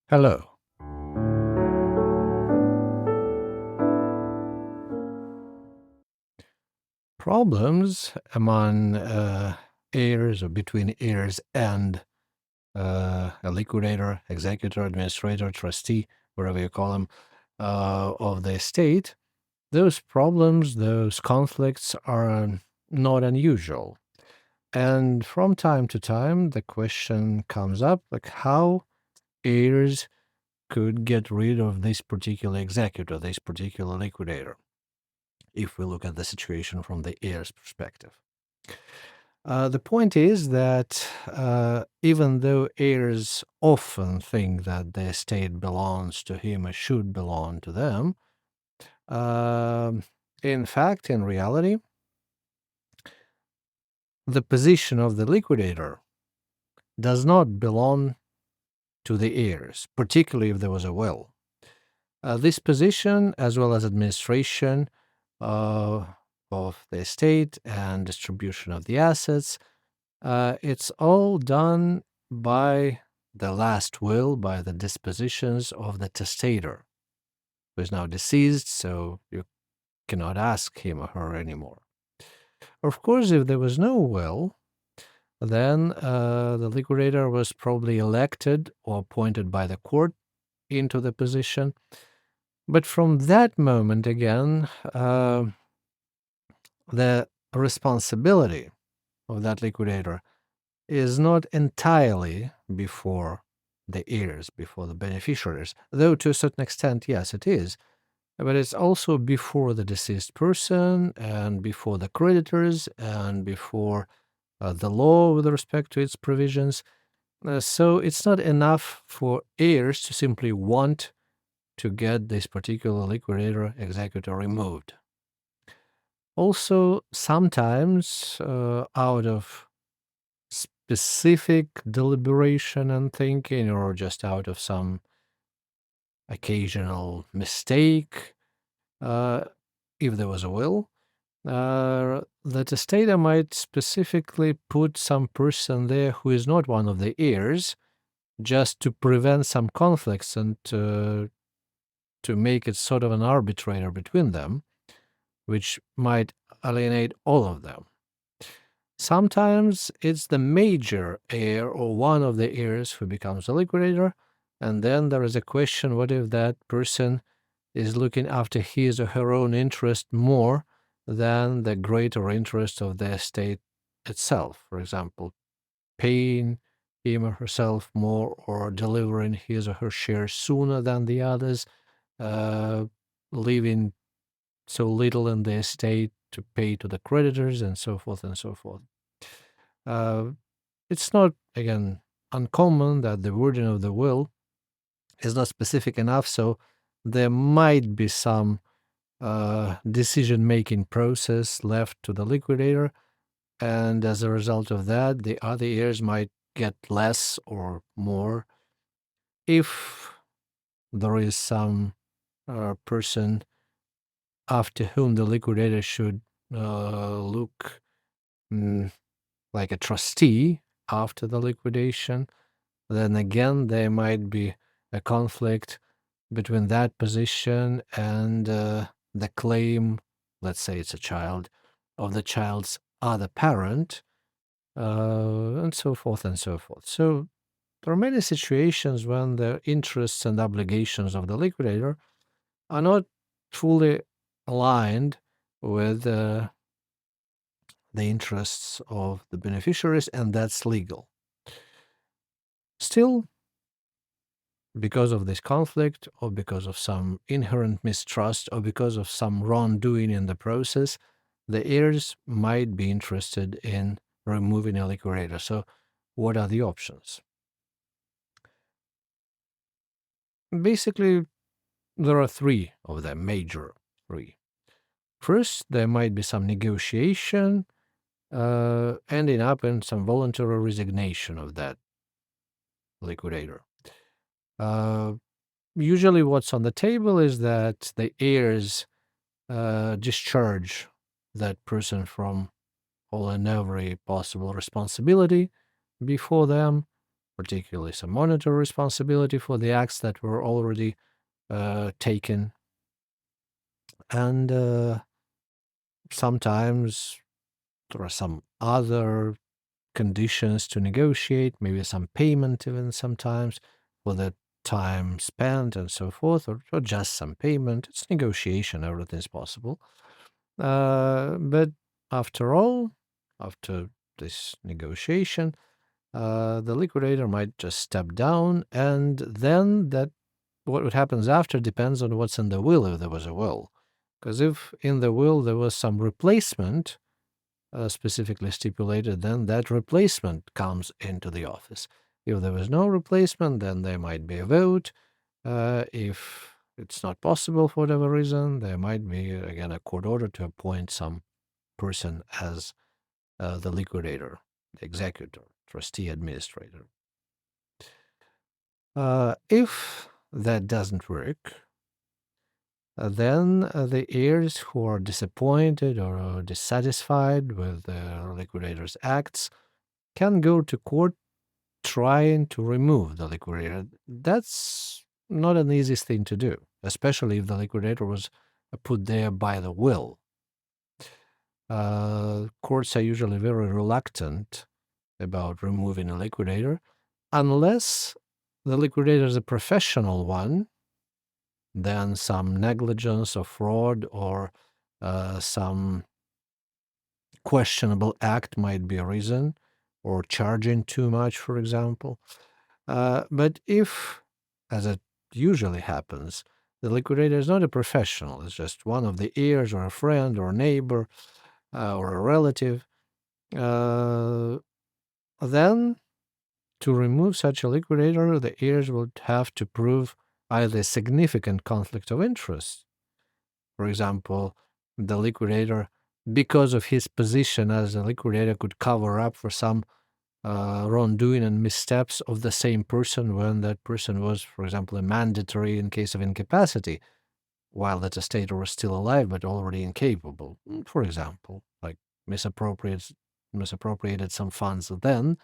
Hello. Problems among heirs or between heirs and a liquidator, executor, administrator, trustee, whatever you call them, of the estate, those problems, those conflicts are not unusual. And from time to time, the question comes up like how heirs could get rid of this particular executor, this particular liquidator, if we look at the situation from the heir's perspective. The point is that even though heirs often think that the estate belongs to him or should belong to them, um, in fact, in reality, the position of the liquidator does not belong to the heirs, particularly if there was a will. This position, as well as administration uh, of the estate and distribution of the assets, it's all done by the last will, by the dispositions of the testator, who is now deceased, so you cannot ask him or her anymore. Of course, if there was no will, then the liquidator was probably elected or appointed by the court into the position. But from that moment again, the responsibility of that liquidator is not entirely before the heirs, before the beneficiaries, though to a certain extent, yes, it is. But it's also before the deceased person and before the creditors and before the law with respect to its provisions. So it's not enough for heirs to simply want to get this particular liquidator executor removed. Also, sometimes out of specific deliberation and thinking, or just out of some occasional mistake, uh, if there was a will, the testator might specifically put some person there who is not one of the heirs, just to prevent some conflicts and to make it sort of an arbitrator between them, which might alienate all of them. Sometimes it's the major heir or one of the heirs who becomes a liquidator, and then there is a question, what if that person is looking after his or her own interest more than the greater interest of the estate itself? For example, paying him or herself more or delivering his or her share sooner than the others, uh, leaving so little in the estate to pay to the creditors, and so forth and so forth. Uh, it's not, again, uncommon that the wording of the will is not specific enough, so there might be some decision-making process left to the liquidator, and as a result of that, the other heirs might get less or more. If there is some person after whom the liquidator should look like a trustee after the liquidation, then again there might be a conflict between that position and the claim, let's say it's a child, of the child's other parent, and so forth and so forth. So there are many situations when the interests and obligations of the liquidator are not fully aligned with the interests of the beneficiaries, and that's legal. Still, because of this conflict, or because of some inherent mistrust, or because of some wrongdoing in the process, the heirs might be interested in removing a liquidator. So, what are the options? Basically, there are three of them, major three. First, there might be some negotiation, ending up in some voluntary resignation of that liquidator. Uh, Usually, what's on the table is that the heirs discharge that person from all and every possible responsibility before them, particularly some monetary responsibility for the acts that were already taken. And sometimes there are some other conditions to negotiate, maybe some payment even sometimes for the time spent and so forth, or just some payment. It's negotiation, everything is possible. But after all, after this negotiation, the liquidator might just step down, and then that what happens after depends on what's in the will, if there was a will. Because if in the will there was some replacement specifically stipulated, then that replacement comes into the office. If there was no replacement, then there might be a vote. If it's not possible for whatever reason, there might be, again, a court order to appoint some person as the liquidator, the executor, trustee, administrator. If that doesn't work, then the heirs who are disappointed or dissatisfied with the liquidator's acts can go to court trying to remove the liquidator. That's not an easy thing to do, especially if the liquidator was put there by the will. Courts are usually very reluctant about removing a liquidator unless the liquidator is a professional one. Then some negligence or fraud or some questionable act might be a reason, or charging too much, for example. But if, as it usually happens, the liquidator is not a professional, it's just one of the heirs or a friend or a neighbor or a relative, then to remove such a liquidator, the heirs would have to prove either significant conflict of interest. For example, the liquidator, because of his position as a liquidator, could cover up for some wrongdoing and missteps of the same person when that person was, for example, a mandatory in case of incapacity, while that testator was still alive but already incapable. For example, like misappropriated some funds then,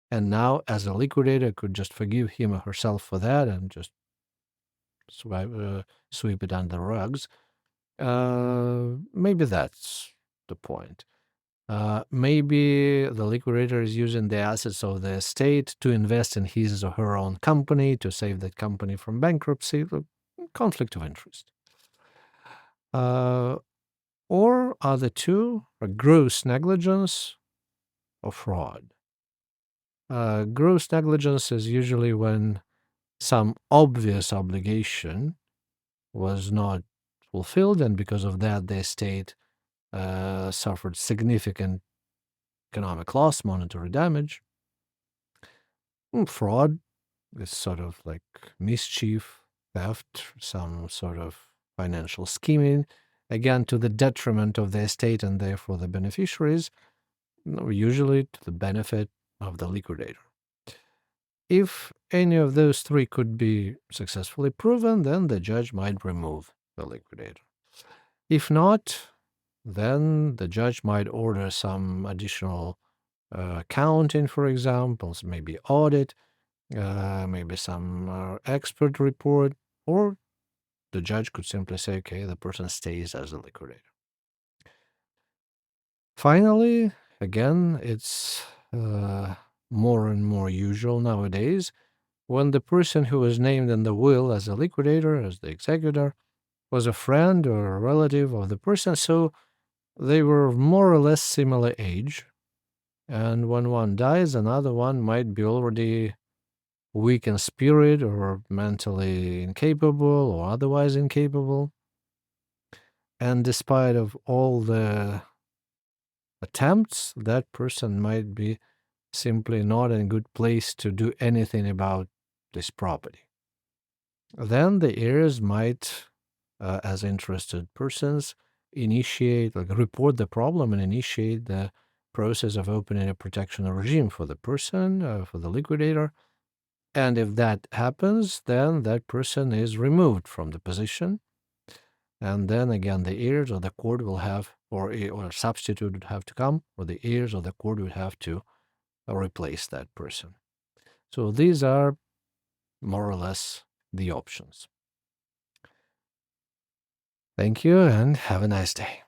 and now as a liquidator could just forgive him or herself for that and just sweep it under the rugs. Maybe that's the point. Maybe the liquidator is using the assets of the estate to invest in his or her own company to save that company from bankruptcy. Conflict of interest. Or other two are gross negligence or fraud. Gross negligence is usually when some obvious obligation was not fulfilled, and because of that, the estate suffered significant economic loss, monetary damage. Fraud is sort of like mischief, theft, some sort of financial scheming, again to the detriment of the estate and therefore the beneficiaries, usually to the benefit of the liquidator. If any of those three could be successfully proven, then the judge might remove the liquidator. If not, then the judge might order some additional accounting, for example, maybe audit, maybe some expert report, or the judge could simply say, okay, the person stays as a liquidator. Finally, again, it's more and more usual nowadays when the person who was named in the will as a liquidator, as the executor, was a friend or a relative of the person, so they were more or less similar age. And when one dies, another one might be already weak in spirit or mentally incapable or otherwise incapable. And despite of all the attempts, that person might be simply not in a good place to do anything about this property. Then the heirs might, as interested persons, report the problem and initiate the process of opening a protection regime for the person, for the liquidator. And if that happens, then that person is removed from the position. And then again, the heirs or the court will have, or a substitute would have to come, or the heirs or the court would have to replace that person. So these are more or less the options. Thank you and have a nice day.